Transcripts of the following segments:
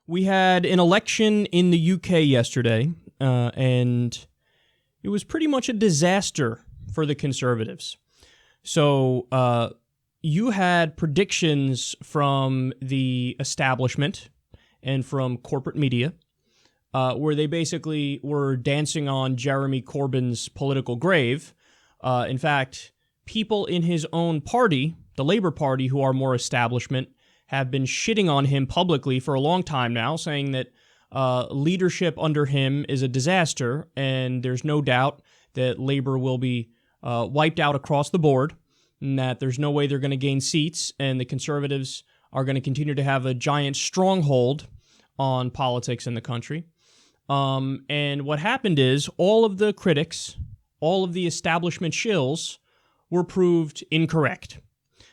We had an election in the UK yesterday, and it was pretty much a disaster for the Conservatives. So you had predictions from the establishment and from corporate media where they basically were dancing on Jeremy Corbyn's political grave. In fact, people in his own party, the Labour Party, who are more establishment, have been shitting on him publicly for a long time now, saying that leadership under him is a disaster, and there's no doubt that Labour will be wiped out across the board, and that there's no way they're going to gain seats, and the Conservatives are going to continue to have a giant stronghold on politics in the country. And what happened is all of the critics, all of the establishment shills were proved incorrect.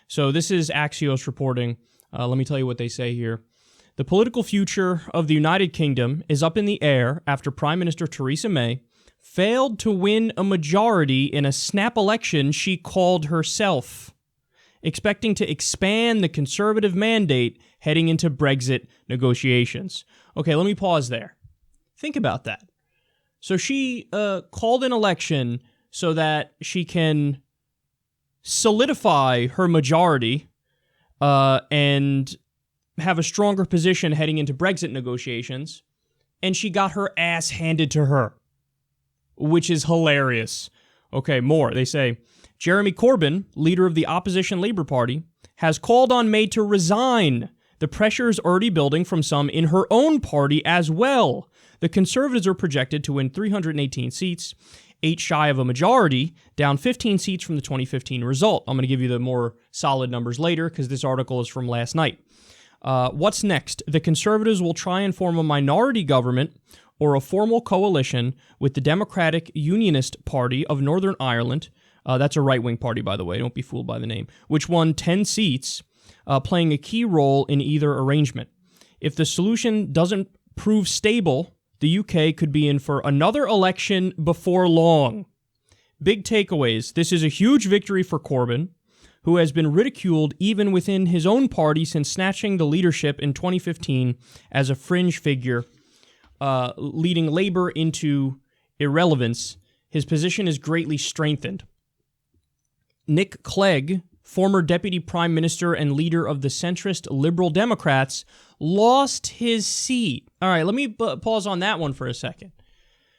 So this is Axios reporting. Let me tell you what they say here. The political future of the United Kingdom is up in the air after Prime Minister Theresa May failed to win a majority in a snap election she called herself, expecting to expand the Conservative mandate heading into Brexit negotiations. Okay, let me pause there. Think about that. So she called an election so that she can solidify her majority and have a stronger position heading into Brexit negotiations, and she got her ass handed to her, which is hilarious. Okay, more. They say, Jeremy Corbyn, leader of the opposition Labour Party, has called on May to resign. The pressure is already building from some in her own party as well. The Conservatives are projected to win 318 seats, 8 shy of a majority, down 15 seats from the 2015 result. I'm going to give you the more solid numbers later because this article is from last night. What's next? The Conservatives will try and form a minority government or a formal coalition with the Democratic Unionist Party of Northern Ireland. That's a right-wing party, by the way. Don't be fooled by the name. Which won 10 seats, playing a key role in either arrangement. If the solution doesn't prove stable, the UK could be in for another election before long. Big takeaways. This is a huge victory for Corbyn, who has been ridiculed even within his own party since snatching the leadership in 2015 as a fringe figure, leading Labour into irrelevance. His position is greatly strengthened. Nick Clegg, former Deputy Prime Minister and leader of the centrist Liberal Democrats, lost his seat. All right, let me pause on that one for a second.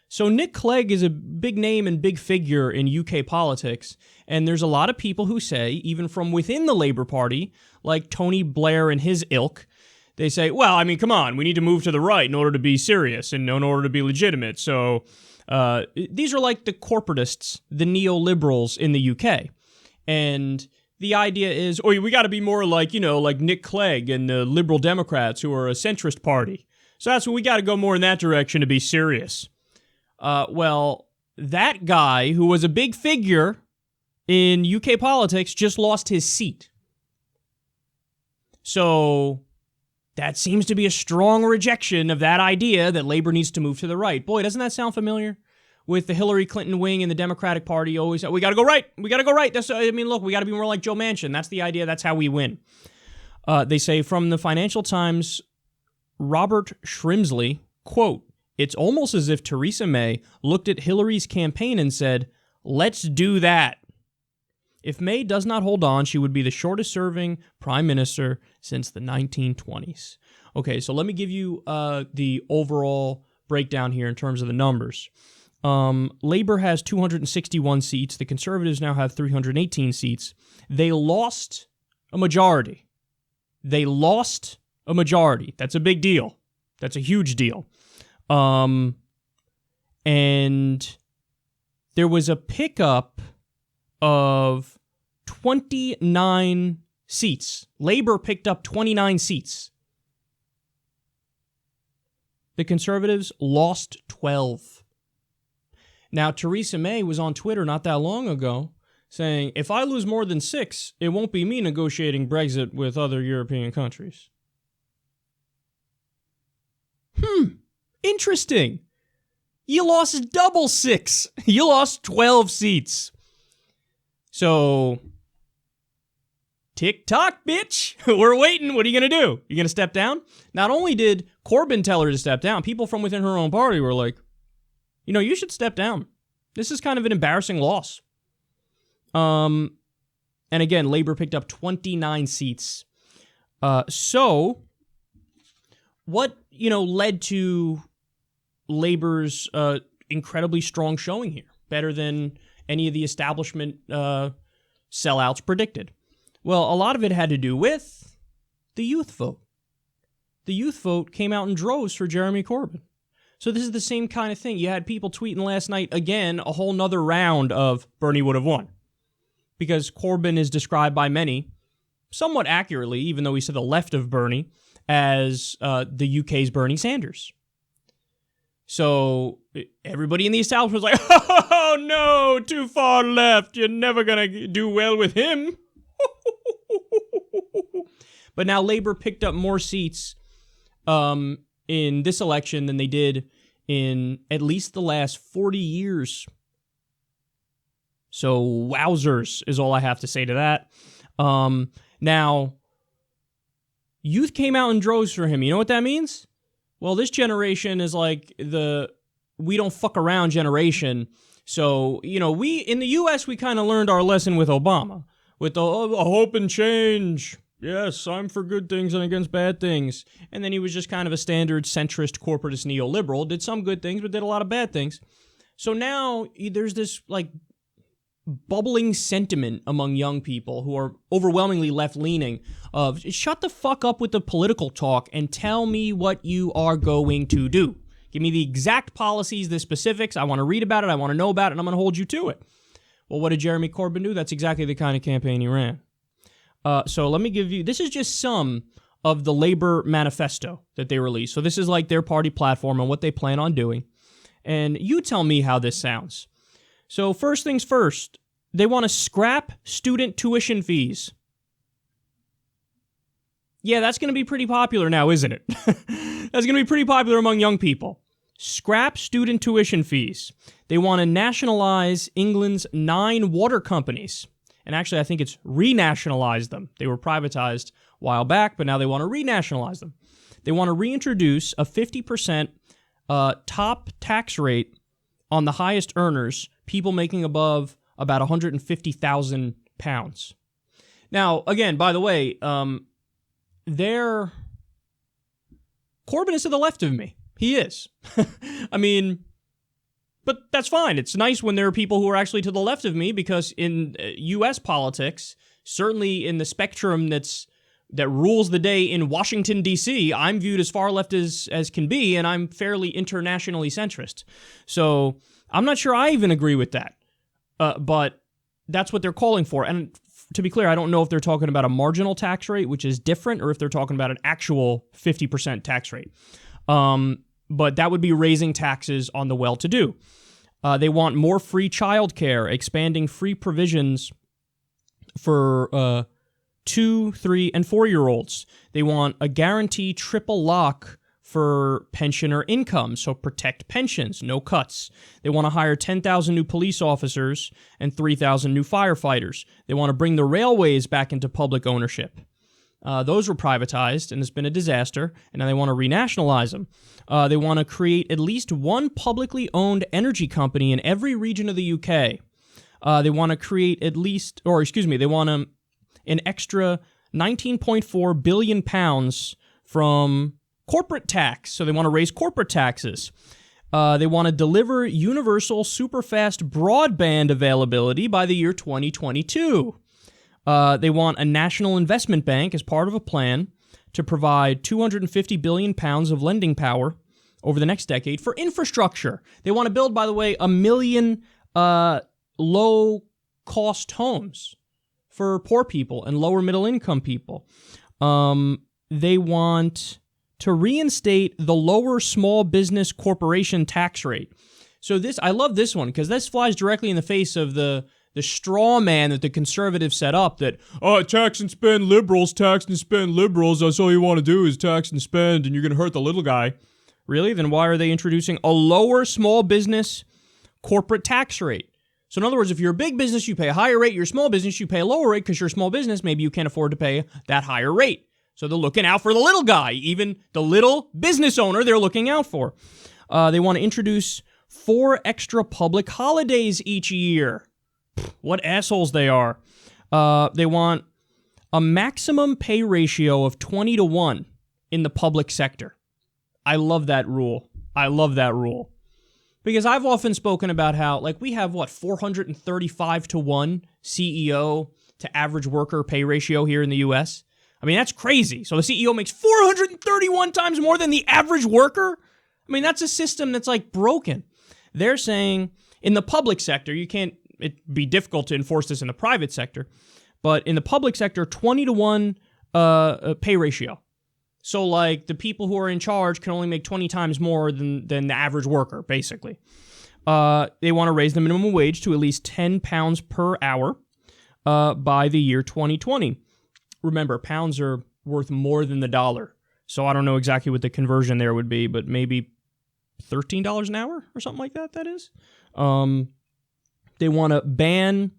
So Nick Clegg is a big name and big figure in UK politics, and there's a lot of people who say, even from within the Labour Party, like Tony Blair and his ilk, they say, well, I mean, come on, we need to move to the right in order to be serious and in order to be legitimate. So these are like the corporatists, the neoliberals in the UK. And the idea is, oh, we got to be more like, like Nick Clegg and the Liberal Democrats who are a centrist party. So that's what we got to go more in that direction to be serious. Well, that guy who was a big figure in UK politics just lost his seat. So that seems to be a strong rejection of that idea that Labour needs to move to the right. Boy, doesn't that sound familiar? With the Hillary Clinton wing in the Democratic Party always, we got to go right. We got to go right. Look, we got to be more like Joe Manchin. That's the idea. That's how we win. They say from the Financial Times, Robert Shrimsley, quote, it's almost as if Theresa May looked at Hillary's campaign and said, let's do that. If May does not hold on, she would be the shortest-serving prime minister since the 1920s. Okay, so let me give you the overall breakdown here in terms of the numbers. Labour has 261 seats. The Conservatives now have 318 seats. They lost a majority. That's a big deal. That's a huge deal. And there was a pickup of 29 seats. Labour picked up 29 seats. The Conservatives lost 12. Now, Theresa May was on Twitter not that long ago saying, if I lose more than 6, it won't be me negotiating Brexit with other European countries. Interesting. You lost double 6. You lost 12 seats. So tick-tock, bitch. We're waiting. What are you going to do? You going to step down? Not only did Corbyn tell her to step down, people from within her own party were like, you should step down. This is kind of an embarrassing loss. And again, Labour picked up 29 seats. So what, led to Labour's incredibly strong showing here? Better than any of the establishment sellouts predicted. Well, a lot of it had to do with the youth vote. The youth vote came out in droves for Jeremy Corbyn. So this is the same kind of thing. You had people tweeting last night, again, a whole nother round of Bernie would have won. Because Corbyn is described by many, somewhat accurately, even though he's to the left of Bernie, as the UK's Bernie Sanders. So everybody in the establishment was like, oh no, too far left. You're never going to do well with him. But now Labour picked up more seats in this election than they did in at least the last 40 years. So wowzers is all I have to say to that. Now, youth came out in droves for him. You know what that means? Well, this generation is like the we don't fuck around generation. So, we in the U.S., we kind of learned our lesson with Obama. With the hope and change. Yes, I'm for good things and against bad things. And then he was just kind of a standard centrist, corporatist neoliberal. Did some good things, but did a lot of bad things. So now there's this, bubbling sentiment among young people who are overwhelmingly left-leaning of, shut the fuck up with the political talk and tell me what you are going to do. Give me the exact policies, the specifics. I want to read about it. I want to know about it, and I'm going to hold you to it. Well, what did Jeremy Corbyn do? That's exactly the kind of campaign he ran. So let me give you, this is just some of the Labour Manifesto that they released. So this is like their party platform and what they plan on doing. And you tell me how this sounds. So first things first, they want to scrap student tuition fees. Yeah, that's going to be pretty popular now, isn't it? That's going to be pretty popular among young people. Scrap student tuition fees. They want to nationalize England's 9 water companies. And actually, I think it's renationalize them. They were privatized a while back, but now they want to renationalize them. They want to reintroduce a 50% top tax rate on the highest earners, people making above about £150,000. Now, again, by the way, Corbyn is to the left of me. He is. I mean, but that's fine. It's nice when there are people who are actually to the left of me, because in U.S. politics, certainly in the spectrum that rules the day in Washington, D.C., I'm viewed as far left as can be, and I'm fairly internationally centrist. So I'm not sure I even agree with that. But that's what they're calling for. And to be clear, I don't know if they're talking about a marginal tax rate, which is different, or if they're talking about an actual 50% tax rate. But that would be raising taxes on the well-to-do. They want more free childcare, expanding free provisions for 2, 3, and 4-year-olds. They want a guaranteed triple lock for pensioner income, so protect pensions, no cuts. They want to hire 10,000 new police officers and 3,000 new firefighters. They want to bring the railways back into public ownership. Those were privatized, and it's been a disaster, and now they want to renationalize them. They want to create at least one publicly owned energy company in every region of the UK. They want to create they want an extra £19.4 billion from corporate tax, so they want to raise corporate taxes. They want to deliver universal superfast broadband availability by the year 2022. They want a national investment bank as part of a plan to provide £250 billion of lending power over the next decade for infrastructure. They want to build, by the way, 1 million low-cost homes for poor people and lower middle-income people. They want to reinstate the lower small business corporation tax rate. So I love this one, because this flies directly in the face of the straw man that the conservatives set up, that, tax and spend liberals, that's all you want to do is tax and spend, and you're going to hurt the little guy. Really? Then why are they introducing a lower small business corporate tax rate? So in other words, if you're a big business, you pay a higher rate. You're a small business, you pay a lower rate because you're a small business. Maybe you can't afford to pay that higher rate. So they're looking out for the little guy. Even the little business owner, they're looking out for. They want to introduce 4 extra public holidays each year. What assholes they are. They want a maximum pay ratio of 20-1 in the public sector. I love that rule. Because I've often spoken about how, like, we have, 435-1 CEO to average worker pay ratio here in the U.S.? I mean, that's crazy. So the CEO makes 431 times more than the average worker? I mean, that's a system that's, broken. They're saying in the public sector, it'd be difficult to enforce this in the private sector, but in the public sector, 20-1 pay ratio. So, the people who are in charge can only make 20 times more than the average worker, basically. They want to raise the minimum wage to at least £10 per hour by the year 2020. Remember, pounds are worth more than the dollar. So I don't know exactly what the conversion there would be, but maybe $13 an hour or something like that, that is. They want to ban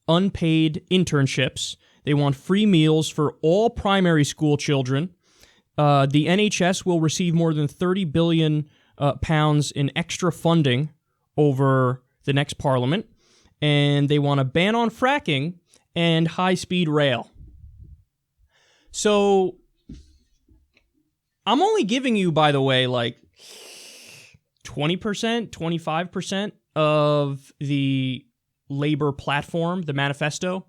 unpaid internships. They want free meals for all primary school children. The NHS will receive more than £30 billion in extra funding over the next parliament. And they want a ban on fracking and high-speed rail. So, I'm only giving you, by the way, 20%, 25% of the labor platform, the manifesto.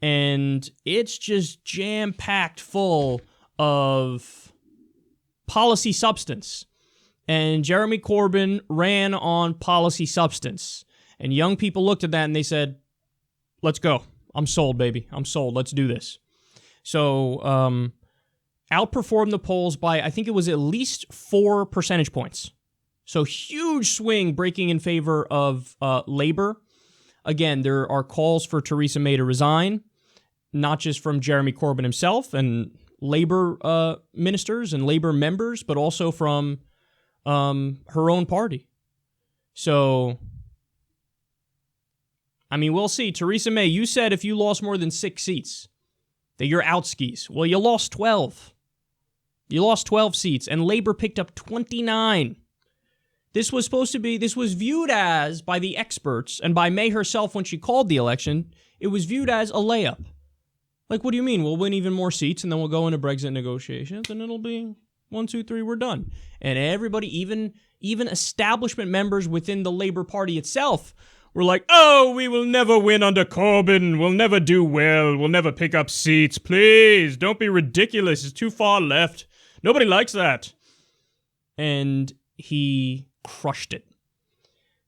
And it's just jam-packed full of policy substance. And Jeremy Corbyn ran on policy substance. And young people looked at that and they said, let's go. I'm sold, baby. I'm sold. Let's do this. So, outperformed the polls by, I think it was at least 4 percentage points. So, huge swing breaking in favor of labor. Again, there are calls for Theresa May to resign, not just from Jeremy Corbyn himself and labor ministers and labor members, but also from her own party. So, I mean, we'll see. Theresa May, you said if you lost more than 6 seats, that you're out skis. Well, you lost 12. You lost 12 seats, and Labor picked up 29. This was viewed as, by the experts, and by May herself when she called the election, it was viewed as a layup. What do you mean? We'll win even more seats, and then we'll go into Brexit negotiations, and it'll be 1, 2, 3, we're done. And everybody, even establishment members within the Labour Party itself, were like, oh, we will never win under Corbyn. We'll never do well. We'll never pick up seats. Please, don't be ridiculous. It's too far left. Nobody likes that. And he crushed it.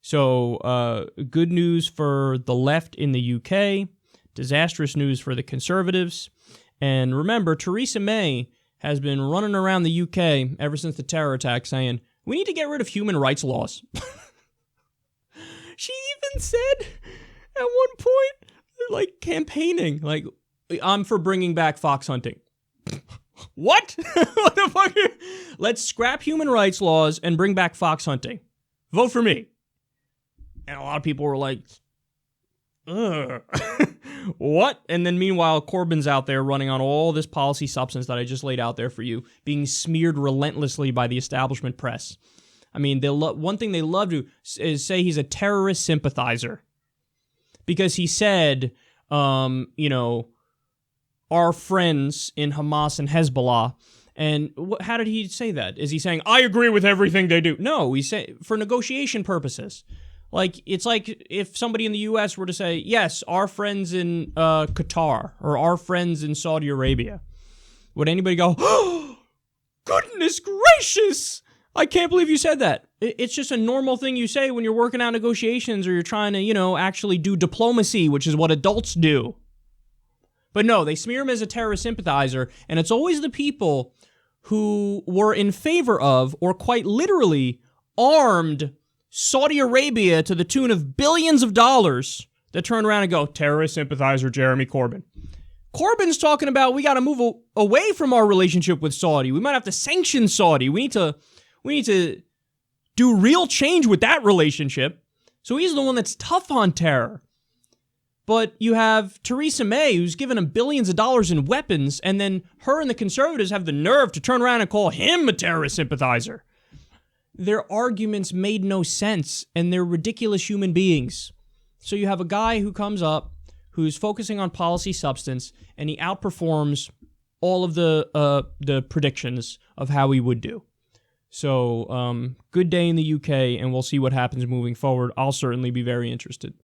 So, good news for the left in the UK. Disastrous news for the Conservatives. And remember, Theresa May has been running around the UK ever since the terror attack saying, we need to get rid of human rights laws. She even said at one point, campaigning, I'm for bringing back fox hunting. What? What the fuck? Let's scrap human rights laws and bring back fox hunting. Vote for me. And a lot of people were like, ugh. What? And then meanwhile, Corbyn's out there running on all this policy substance that I just laid out there for you, being smeared relentlessly by the establishment press. I mean, one thing they love to is say he's a terrorist sympathizer. Because he said, our friends in Hamas and Hezbollah. And how did he say that? Is he saying, I agree with everything they do? No, he said for negotiation purposes. It's like if somebody in the U.S. were to say, yes, our friends in Qatar or our friends in Saudi Arabia. Would anybody go, oh, goodness gracious! I can't believe you said that. It's just a normal thing you say when you're working out negotiations or you're trying to, actually do diplomacy, which is what adults do. But no, they smear him as a terrorist sympathizer, and it's always the people who were in favor of, or quite literally armed Saudi Arabia to the tune of billions of dollars that turn around and go, terrorist sympathizer Jeremy Corbyn. Corbyn's talking about we got to move away from our relationship with Saudi. We might have to sanction Saudi. We need to do real change with that relationship. So he's the one that's tough on terror. But you have Theresa May, who's given him billions of dollars in weapons, and then her and the conservatives have the nerve to turn around and call him a terrorist sympathizer. Their arguments made no sense, and they're ridiculous human beings. So you have a guy who comes up, who's focusing on policy substance, and he outperforms all of the predictions of how he would do. So, good day in the UK, and we'll see what happens moving forward. I'll certainly be very interested.